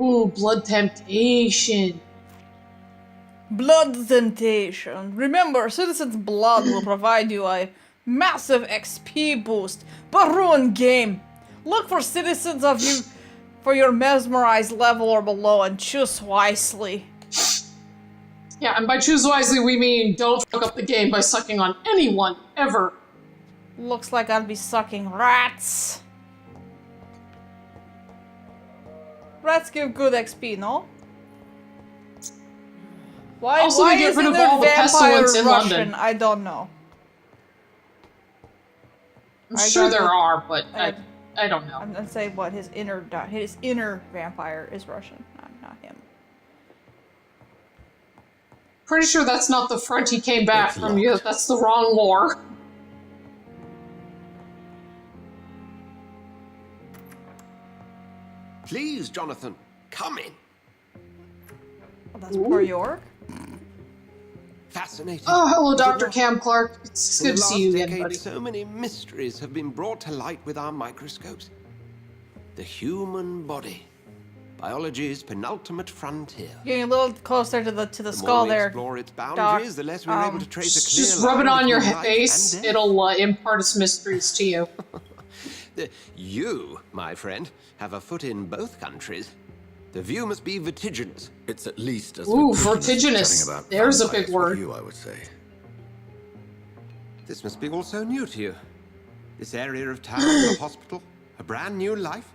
Ooh, blood temptation. Blood temptation. Remember, Citizen's Blood will provide you a massive XP boost, but ruin game. Look for citizens of you for your mesmerized level or below and choose wisely. Yeah, and by choose wisely we mean don't fuck up the game by sucking on anyone, ever. Looks like I'll be sucking rats. Rats give good XP, no? Why Also, they get rid isn't of there all the vampire pestilence in Russian? London. I don't know. I'm sure there are, but I don't know. I'm gonna say what his inner vampire is Russian, not him. Pretty sure that's not the front he came back from. You. That's the wrong war. Please, Jonathan, come in. Well, that's poor York. Fascinating. Oh, hello, Dr. Cam Clark. It's good to see you again, buddy. So many mysteries have been brought to light with our microscopes. The human body. Biology's penultimate frontier. Getting a little closer to the skull there. The more we explore its boundaries, the less we're able to trace a clear just line rub it on your between life face. and death. It'll impart its mysteries to you. You, my friend, have a foot in both countries. The view must be vertiginous. It's at least as vertiginous. About There's a big word. You, I would say. This must be all so new to you. This area of town, a hospital, a brand new life.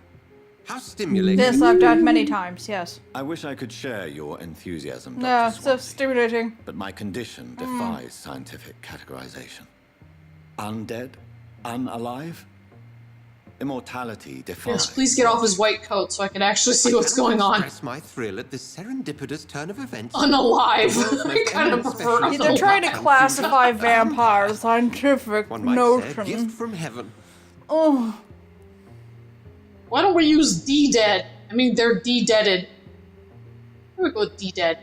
How stimulating. This I've done many times, yes. I wish I could share your enthusiasm, Dr. No, so Swansea, stimulating. but my condition defies scientific categorization. Undead? Unalive? Immortality defies. Yes, please get off his white coat so I can actually see what's going on. Express my thrill at this serendipitous turn of events. Unalive. I kind of prefer They're They're unalive. trying to classify vampires, scientific One might say, a gift notion. from heaven. Oh, Why don't we use D-Dead? I mean, they're D-Deaded. Here we go with D-Dead.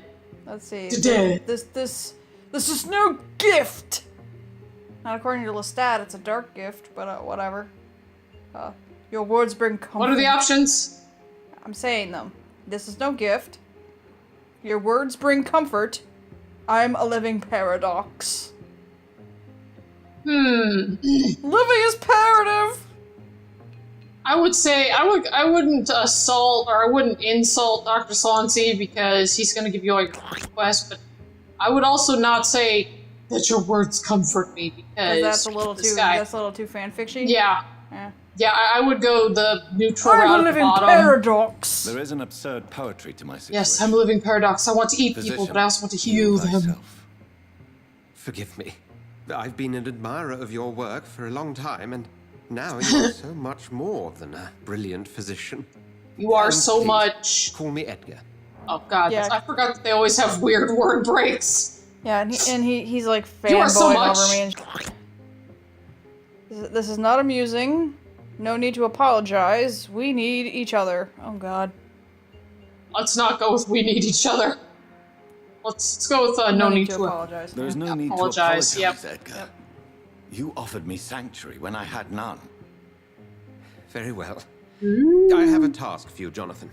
let's see. Today. This is no gift. Not according to Lestat, it's a dark gift, but whatever. Your words bring comfort. What are the options? I'm saying them. This is no gift. Your words bring comfort. I'm a living paradox. Living is parative. I would say I wouldn't assault or I wouldn't insult Dr. Swansea because he's going to give you all your requests, but I would also not say that your words comfort me because That's a little too fanfiction. Yeah. Yeah, I would go the neutral I'm route a at the living bottom. paradox. There is an absurd poetry to my situation. Yes, I'm a living paradox. I want to eat people, Physician, but I also want to heal them. thyself. Forgive me. I've been an admirer of your work for a long time, and now you're so much more than a brilliant physician. You are And so please, much. Call me Edgar. Oh God, Yeah. I forgot that they always have weird word breaks. Yeah, and he's like You are so fanboying much. over me. This is not amusing. No need to apologize. We need each other. Oh God. Let's not go with we need each other. Let's go with no need to apologize. There is no need apologize. to apologize, Edgar. Yep. You offered me sanctuary when I had none. Very well. I have a task for you, Jonathan.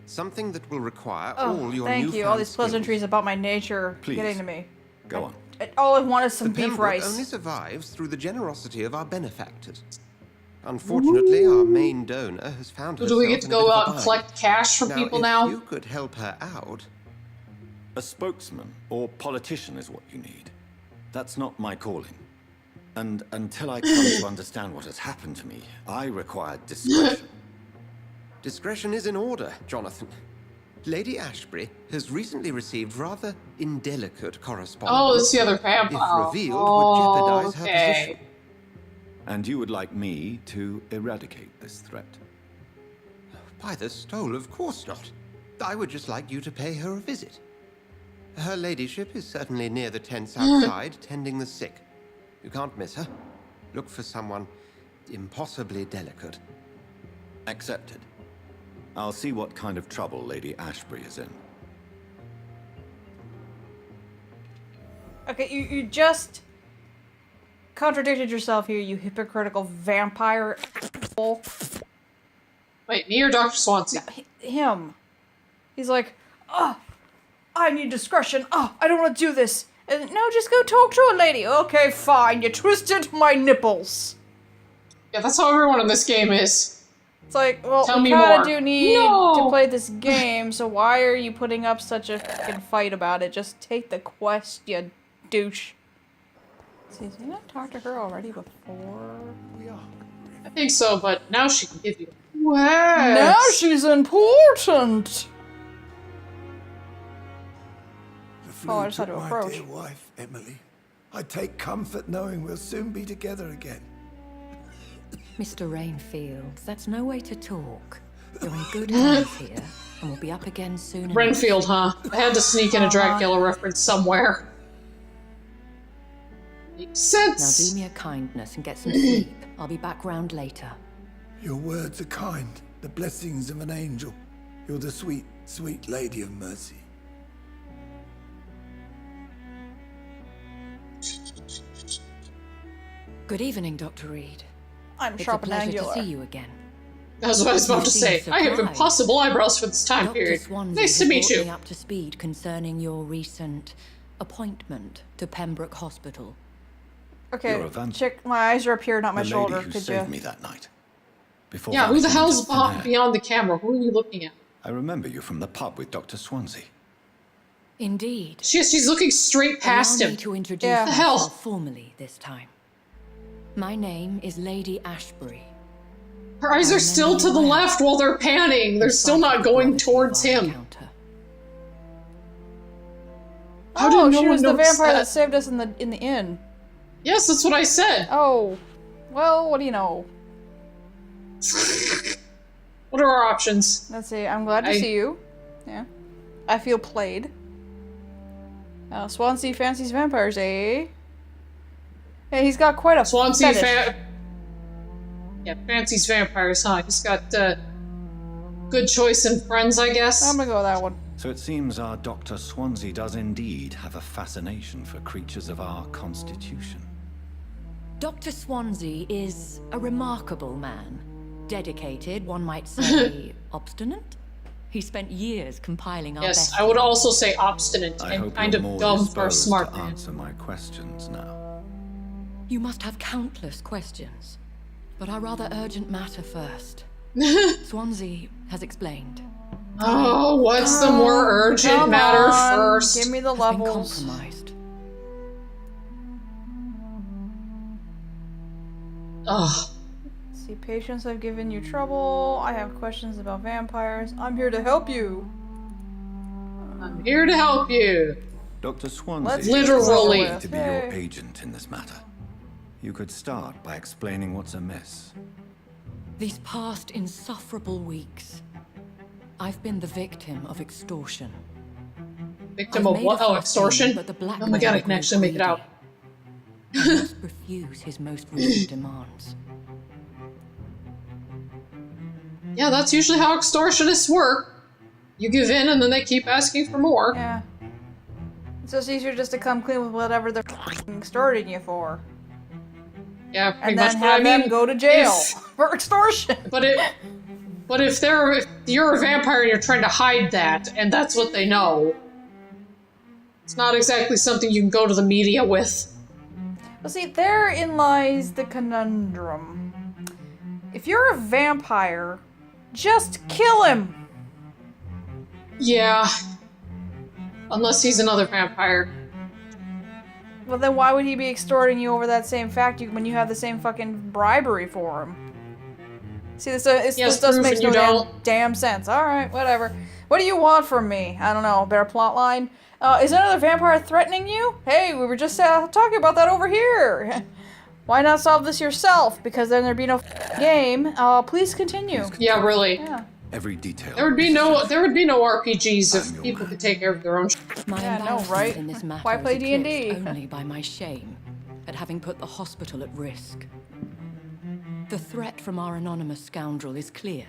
Something that will require all your thank you. All these skills. pleasantries about my nature Please. getting to me. Go on. All I want is some The beef Pembroke rice. only survives through the generosity of our benefactors. Unfortunately, our main donor has found So herself do we get to in a bit go of a out and bind. collect cash from people if now? you could help her out. A spokesman or politician is what you need. That's not my calling. And until I come to understand what has happened to me, I require discretion. Discretion is in order, Jonathan. Lady Ashbury has recently received rather indelicate correspondence. Oh, it's the other If vampire. revealed, would jeopardize her okay. position. And you would like me to eradicate this threat? By the stole, of course not. I would just like you to pay her a visit. Her ladyship is certainly near the tents outside, tending the sick. You can't miss her. Look for someone impossibly delicate. Accepted. I'll see what kind of trouble Lady Ashbury is in. Okay, you just contradicted yourself here, you hypocritical vampire. Wait, me or Dr. Swansea? Him. He's like, oh, I need discretion. Oh, I don't want to do this. And no, just go talk to a lady. Okay, fine. You twisted my nipples. Yeah, that's how everyone in this game is. It's like, well, Tell we me kind more. of do need No! to play this game, so why are you putting up such a fucking fight about it? Just take the quest, you douche. See, did you not talk to her already before? I think so, but now she can give you a quest. Now she's important! The flu Oh, I just had took to my approach. dear wife, Emily. I take comfort knowing we'll soon be together again. Mr. Rainfield, that's no way to talk. You're in good hands here, and we'll be up again soon enough. Renfield, huh? I had to sneak in a Dracula reference somewhere. Makes Now sense. do me a kindness and get some sleep. I'll be back round later. Your words are kind, the blessings of an angel. You're the sweet, sweet lady of mercy. Good evening, Dr. Reed. I'm It's a sharp and pleasure angular. to see you again. That's what I was about to say. I have impossible eyebrows for this time Dr. period. Swansea Nice to has meet brought you. me up to speed concerning your recent appointment to Pembroke Hospital. Okay, You're a vampire. check, my eyes are up here, not my The shoulder. lady who Could saved you? me that night. Before Yeah, who the vanishing hell's into thin air. beyond the camera? Who are you looking at? I remember you from the pub with Dr. Swansea. Indeed. She's looking straight past Allow him. me to introduce Yeah. The hell? myself formally this time. My name is Lady Ashbury. Her eyes are still to the left while they're panning. They're still not going towards him. How Oh, did no she one was the notice vampire that that? saved us in the inn. Yes, that's what I said. Oh, well, what do you know? What are our options? Let's see. I'm glad to see you. Yeah, I feel played. Swansea fancies vampires, eh? Hey, he's got quite a Swansea fetish. Yeah, fancies vampires, huh? He's got good choice in friends, I guess. I'm gonna go with that one. So it seems our Dr. Swansea does indeed have a fascination for creatures of our constitution. Dr. Swansea is a remarkable man. Dedicated, one might say, obstinate. He spent years compiling our Yes, best. I would also say obstinate I and hope kind you're of more dumb for a disposed smart to man. answer my questions now. You must have countless questions, but our rather urgent matter first. Swansea has explained. Oh, what's the more urgent Come matter on, first? Give me the Has been levels. compromised. Ugh. See, patients have given you trouble. I have questions about vampires. I'm here to help you. I'm here to help you. Dr. Swansea Let's is literally- asking me to be your Hey. agent in this matter. You could start by explaining what's amiss. These past insufferable weeks, I've been the victim of extortion. Victim I've of made what? a Oh, fortune, extortion? but the Oh my god, I blackmailer can actually make it grew out. greedy. I must refuse his most recent demands. Yeah, that's usually how extortionists work. You give in and then they keep asking for more. Yeah. It's just easier just to come clean with whatever they're extorting you for. Yeah, pretty And much. then But I have mean, them go to jail if- for extortion. But if you're a vampire and you're trying to hide that, and that's what they know, it's not exactly something you can go to the media with. Well, see, therein lies the conundrum. If you're a vampire, just kill him. Yeah. Unless he's another vampire. Well, then why would he be extorting you over that same fact when you have the same fucking bribery for him? See, this Yes, doesn't proof make and no you damn sense. All right, whatever. What do you want from me? I don't know. A better plot line? Is another vampire threatening you? Hey, we were just talking about that over here. Why not solve this yourself? Because then there'd be no game. Please continue. Yeah, really. Yeah. Every detail. There would be no RPGs I'm if your people man. could take care of their own shit. My Yeah, I know, embarrassment right? in this matter Why play is D&D? eclipsed only by my shame at having put the hospital at risk. The threat from our anonymous scoundrel is clear.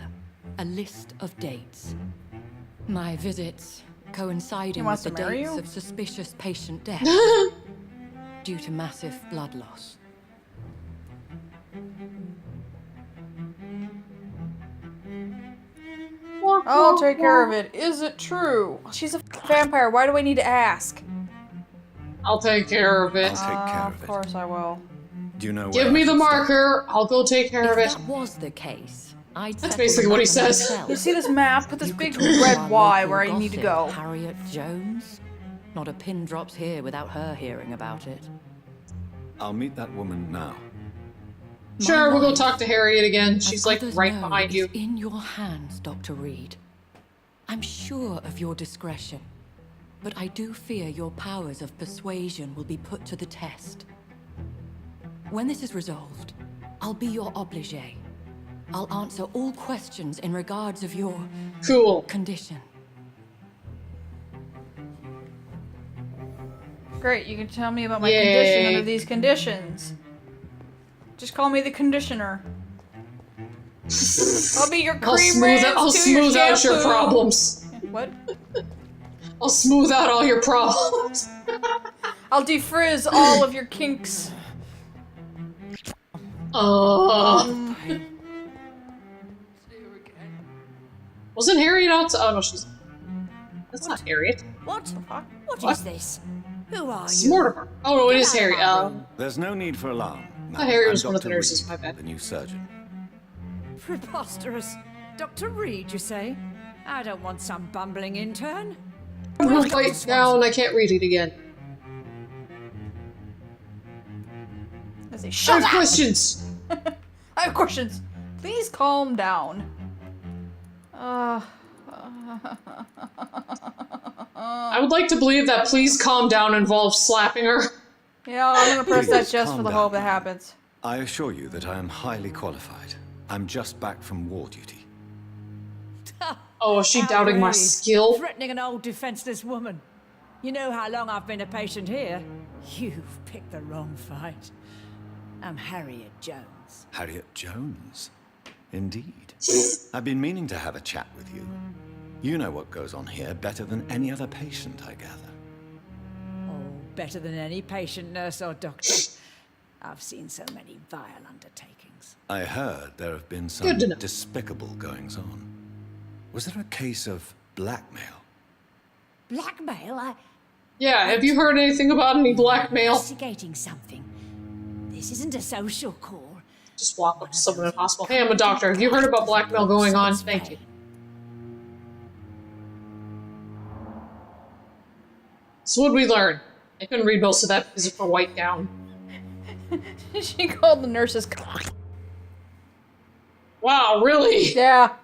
A list of dates. My visits coinciding He with wants the to marry dates you? of suspicious patient deaths due to massive blood loss. More I'll take care of it. Is it true? She's a vampire. Why do I need to ask? I'll take care of it. I'll take care Of of it. course I will. Do you know where Give me I the should start? marker. I'll go take care If of it. that was the case, I'd That's settle basically the what he matter says. myself. You see this map with this You big could talk to red our Y local where you need to gossip, go? Harriet Jones? Not a pin drops here without her hearing about it. I'll meet that woman now. Sure, My we'll go life, talk to Harriet again. as She's like others right know, behind you. is in your hands, Dr. Reed. I'm sure of your discretion, but I do fear your powers of persuasion will be put to the test. When this is resolved, I'll be your obligé. I'll answer all questions in regards of your Cool. condition. Great, you can tell me about my Yay. condition under these conditions. Just call me the conditioner. I'll be your cream rinse I'll to smooth your out your shampoo. problems. What? I'll smooth out all your problems. I'll defrizz all of your kinks. Wasn't Harriet outside? Oh no, she's. That's not Harriet. What? What What? is this? Who are It's you? Mortimer. Oh no, it is Get out of Harriet. my room. There's no need for alarm. thought Harriet I'm was one of the Dr. nurses, Reed, my bad. the new surgeon. Preposterous. Dr. Reed, you say? I don't want some bumbling intern. Wait, down. I can't read it again. I say, I shut have up! questions. I have questions. Please calm down. I would like to believe that "please calm down" involves slapping her. Yeah, I'm gonna press that Please, just for calm the down, hope that madam. happens. I assure you that I am highly qualified. I'm just back from war duty. Oh, is she How doubting my brave. skill? Threatening an old defenseless woman. You know how long I've been a patient here? You've picked the wrong fight. I'm Harriet Jones. Harriet Jones? Indeed. I've been meaning to have a chat with you. You know what goes on here better than any other patient, I gather. Oh, better than any patient, nurse, or doctor. I've seen so many vile undertakings. I heard there have been some Good to know. despicable goings on. Was there a case of blackmail? Blackmail? Yeah, have you heard anything about any blackmail? Investigating something. This isn't a social call. Just walk up to someone in the hospital. Hey, I'm a doctor. Have you heard about blackmail going on? Thank you. So what'd we learn? I couldn't read most of that because of her white gown. She called the nurses. Wow, really? Yeah.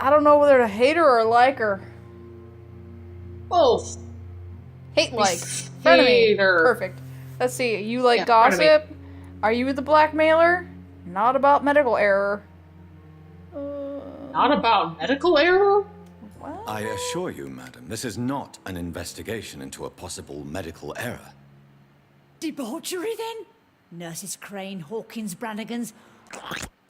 I don't know whether to hate her or like her. Both. Hate like. Hate Frenemy. her. Perfect. Let's see. You like Yeah, gossip? Are you the blackmailer? Not about medical error. Not about medical error? What? I assure you, madam, this is not an investigation into a possible medical error. Debauchery, then? Nurses Crane, Hawkins, Brannigans.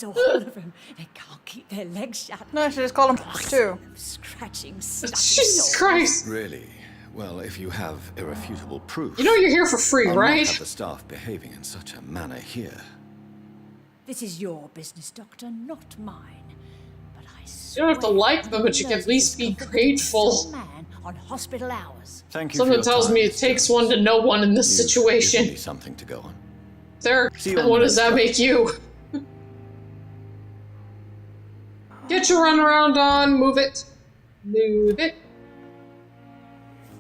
All of them. They can't keep their legs shut. No, I should just call him too. Scratching stuff. Jesus Christ. Really? Well, if you have irrefutable proof, You know you're here for free, I'll right? not have the staff behaving in such a manner here. This is your business, Doctor, not mine. But I You don't have to swear like them, but you can at least be nurses convicted grateful. some man on hospital hours. Thank you. Something for your tells time, me it Miss takes Jones. one to know one in this You've situation. given me something to go on. There. See you on What the does next that one. make you? Get your runaround on. Move it. Move it.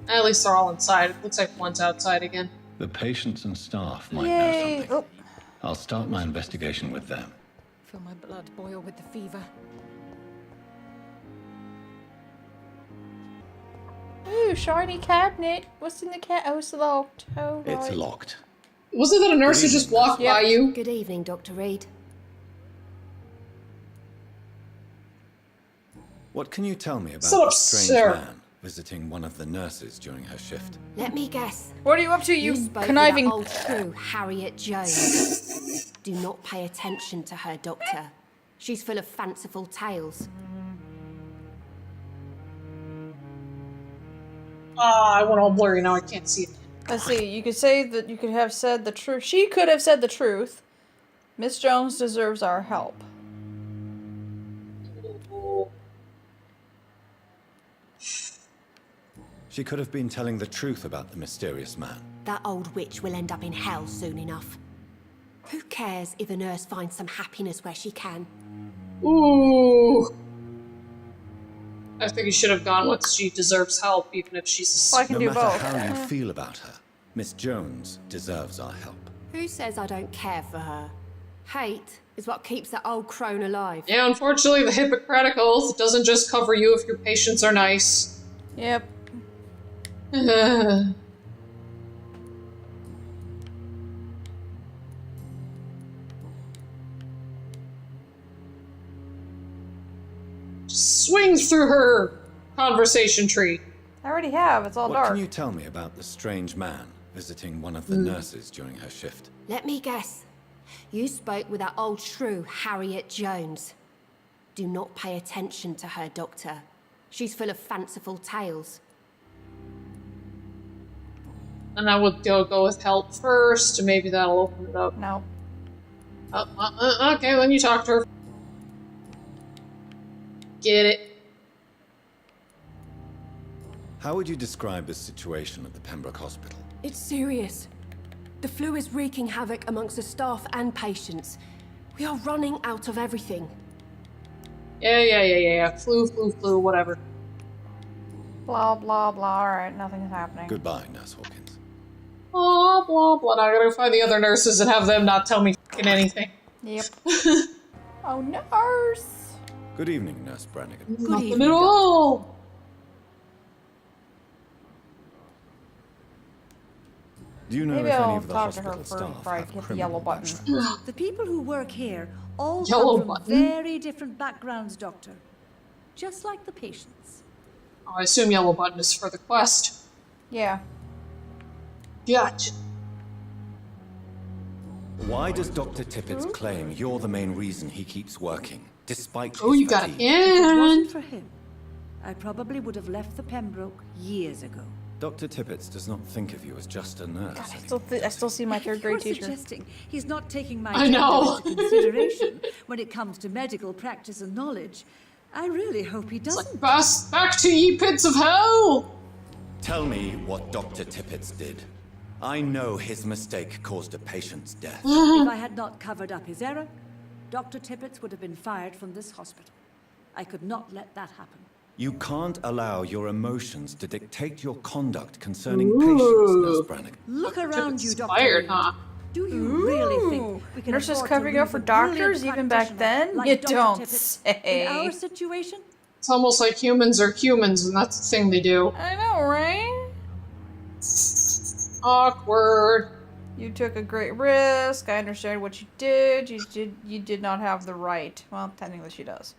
At least they're all inside. It looks like one's outside again. The patients and staff might know Yay. something. Oh. I'll start my investigation with them. Feel my blood boil with the fever. Ooh, shiny cabinet. What's in the cat? Oh, it's locked. Oh, right. It's locked. Was it that a nurse who just walked by you? Good evening, Dr. Reed. What can you tell me about Shut up, the strange sir. man visiting one of the nurses during her shift? Let me guess. What are you up to, you spoke conniving? with that old crew, Harriet Jones. Do not pay attention to her, Doctor. She's full of fanciful tales. Ah, I went all blurry now. I can't see it. Let's see. You could say that you could have said the truth. She could have said the truth. Miss Jones deserves our help. She could have been telling the truth about the mysterious man. That old witch will end up in hell soon enough. Who cares if a nurse finds some happiness where she can? Ooh. I think you should have gone with she deserves help, even if she's Well, I can No do matter both. how you feel about her, Miss Jones deserves our help. Who says I don't care for her? Hate is what keeps that old crone alive. Yeah, unfortunately, the Hippocratic Oath doesn't just cover you if your patients are nice. Yep. Swing through her conversation tree. I already have. It's all What dark. can you tell me about the strange man visiting one of the nurses during her shift? Let me guess. You spoke with that old shrew, Harriet Jones. Do not pay attention to her, Doctor. She's full of fanciful tales. And I would go with help first, and maybe that'll open it up. No. Okay, then you talk to her. Get it. How would you describe the situation at the Pembroke Hospital? It's serious. The flu is wreaking havoc amongst the staff and patients. We are running out of everything. Yeah. Flu, whatever. Blah, blah, blah. Alright, nothing's happening. Goodbye, Nurse Hawkins. Blah, blah, blah. Now I gotta find the other nurses and have them not tell me fucking anything. Yep. Oh, nurse! Good evening, Nurse Brannigan. Nothing evening, at all. Do you know Maybe if any I'll of the talk to her hospital first staff before I have hit the criminal yellow button. background? The people who work here all Yellow come from button? very different backgrounds, Doctor. Just like the patients. Oh, I assume yellow button is for the quest. Yeah. Gotcha. Why does Dr. Tippett claim you're the main reason he keeps working, despite Oh, his you got it. fatigue? If it wasn't And for him, I probably would have left the Pembroke years ago. Dr. Tippett does not think of you as just a nurse. I still see my third grade You're teacher. suggesting he's not taking my I know. gender into consideration when it comes to medical practice and knowledge. I really hope he it's doesn't. like, back to ye pits of hell! Tell me what Dr. Tippett did. I know his mistake caused a patient's death. If I had not covered up his error, Dr. Tippett would have been fired from this hospital. I could not let that happen. You can't allow your emotions to dictate your conduct concerning patients, Nurse Brannigan. Look around you, Dr. Inspired, Reed. huh? Do you really think we can Nurses afford to covering up lose for a brilliant doctors even back practitioner then? like You Dr. don't Tippett? In our say. situation, It's almost like humans are humans, and that's the thing they do. I know, right? Awkward. You took a great risk. I understand what you did. You did not have the right. Well, technically she does.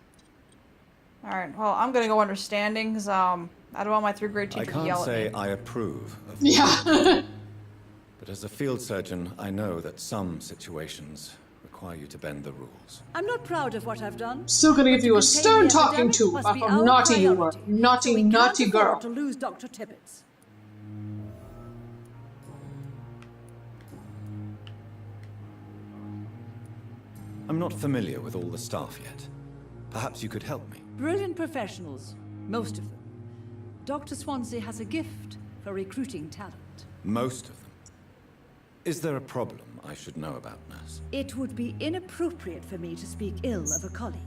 Alright, well, I'm gonna go understanding, because, I don't want my third grade I teacher to can't yell say at me. I approve of Yeah. but as a field surgeon, I know that some situations require you to bend the rules. I'm not proud of what I've done. Still gonna give you a Contain stern the talking epidemic to must about be how our naughty you were. priority. Naughty, So we naughty can't girl. afford to lose Dr. Tippett. I'm not familiar with all the staff yet. Perhaps you could help me. Brilliant professionals, most of them. Dr. Swansea has a gift for recruiting talent. Most of them. Is there a problem I should know about, Nurse? It would be inappropriate for me to speak ill of a colleague.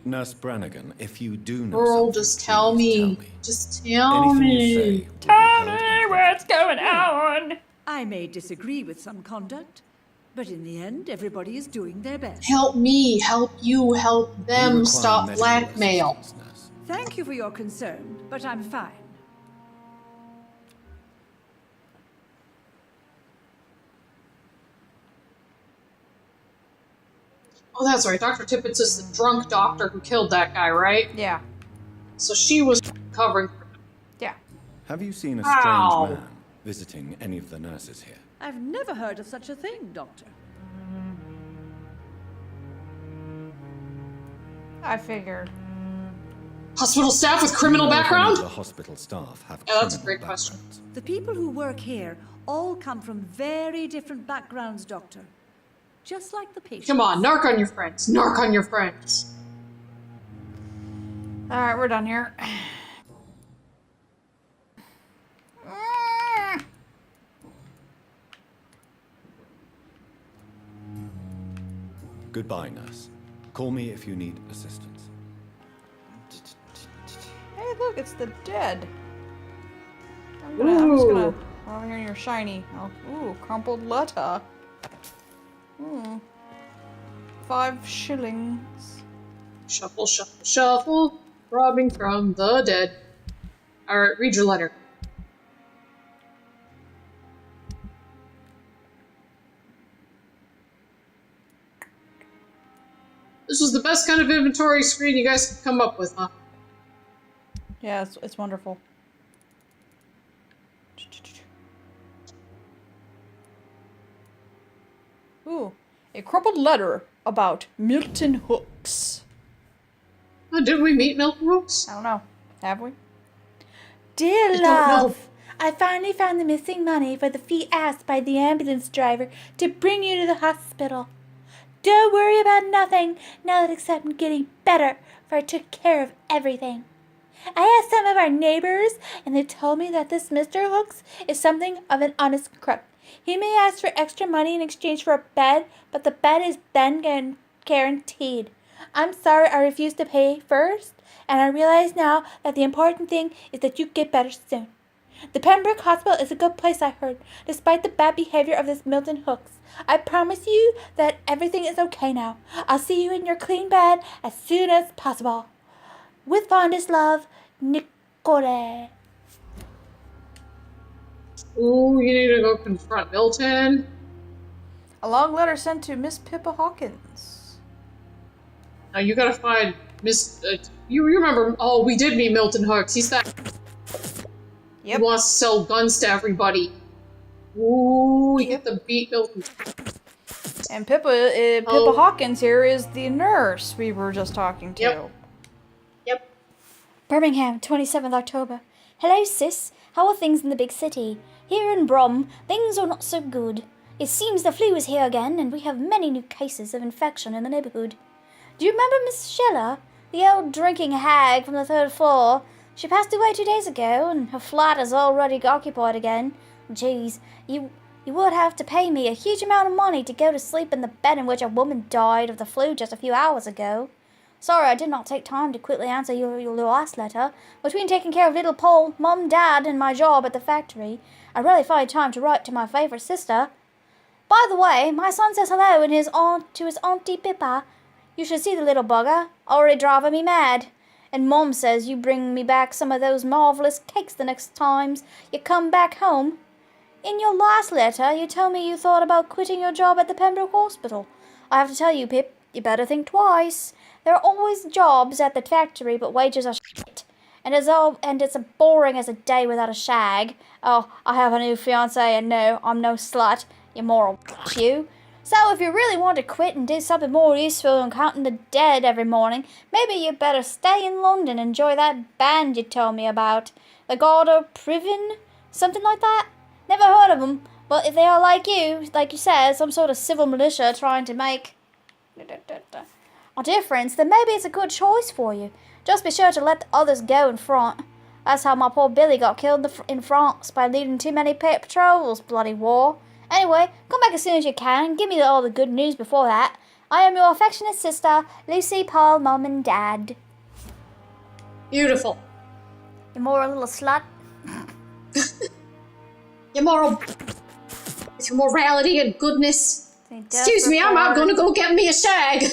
Nurse Brannigan, if you do know Girl, something, just tell please me. tell me. Just tell Anything you me. say will be held in What's going on? I may disagree with some conduct, but in the end, everybody is doing their best. Help me, help you, help Do you them require stop medical blackmail. assistance, Nurse? Thank you for your concern, but I'm fine. Oh, that's right. Dr. Tippett's is the drunk doctor who killed that guy, right? Yeah. So she was covering for him. Yeah. Have you seen a Ow. strange man visiting any of the nurses here? I've never heard of such a thing, Doctor. I figured. Hospital staff with criminal Do you know if any background? of the hospital staff have Yeah, that's a criminal great question. backgrounds? The people who work here all come from very different backgrounds, Doctor. Just like the patients. Come on, narc on your friends. Narc on your friends. Alright, we're done here. Goodbye, nurse. Call me if you need assistance. Hey, look, it's the dead. I'm just gonna. Oh, here you're shiny. Oh, ooh, crumpled letter. 5 shillings. Shuffle, shuffle, shuffle. Robbing from the dead. Alright, read your letter. This was the best kind of inventory screen you guys could come up with, huh? Yeah, it's wonderful. Ooh, a crumpled letter about Milton Hooks. Oh, did we meet Milton Hooks? I don't know. Have we? Dear don't know. love, I finally found the missing money for the fee asked by the ambulance driver to bring you to the hospital. Don't worry about nothing now that except I'm getting better, for I took care of everything. I asked some of our neighbors, and they told me that this Mr. Hooks is something of an honest crook. He may ask for extra money in exchange for a bed, but the bed is then guaranteed. I'm sorry I refused to pay first, and I realize now that the important thing is that you get better soon. The Pembroke Hospital is a good place, I heard, despite the bad behavior of this Milton Hooks. I promise you that everything is okay now. I'll see you in your clean bed as soon as possible. With fondest love, Nicole. Ooh, you need to go confront Milton. A long letter sent to Miss Pippa Hawkins. Now you gotta find Miss. You remember? Oh, we did meet Milton Hooks. He's that. Yep. He wants to sell guns to everybody. Ooh, we get to beat Milton. And Pippa Hawkins here is the nurse we were just talking to. Yep. Yep. Birmingham, 27th October. Hello, sis. How are things in the big city? Here in Brom, things are not so good. It seems the flu is here again, and we have many new cases of infection in the neighborhood. Do you remember Miss Sheller, the old drinking hag from the 3rd floor? She passed away 2 days ago, and her flat is already occupied again. Geez, you would have to pay me a huge amount of money to go to sleep in the bed in which a woman died of the flu just a few hours ago. Sorry I did not take time to quickly answer your last letter. Between taking care of little Paul, Mum, Dad, and my job at the factory, I rarely find time to write to my favourite sister. By the way, my son says hello to his Auntie Pippa. You should see the little bugger, already driving me mad. And Mum says you bring me back some of those marvellous cakes the next times you come back home. In your last letter, you told me you thought about quitting your job at the Pembroke Hospital. I have to tell you, Pip, you better think twice. There are always jobs at the factory, but wages are shit. And it's as boring as a day without a shag. Oh, I have a new fiancé, and no, I'm no slut, you moral you. So if you really want to quit and do something more useful than counting the dead every morning, maybe you better stay in London and enjoy that band you told me about. The Garter Priven? Something like that? Never heard of them, but if they are like you said, some sort of civil militia trying to make a difference, then maybe it's a good choice for you. Just be sure to let the others go in front. That's how my poor Billy got killed in France, by leading too many patrols, bloody war. Anyway, come back as soon as you can and give me all the good news before that. I am your affectionate sister, Lucy, Paul, Mum, and Dad. Beautiful. You moral little slut. Your moral. With your morality and goodness. Excuse me, I'm out gonna go get me a shag.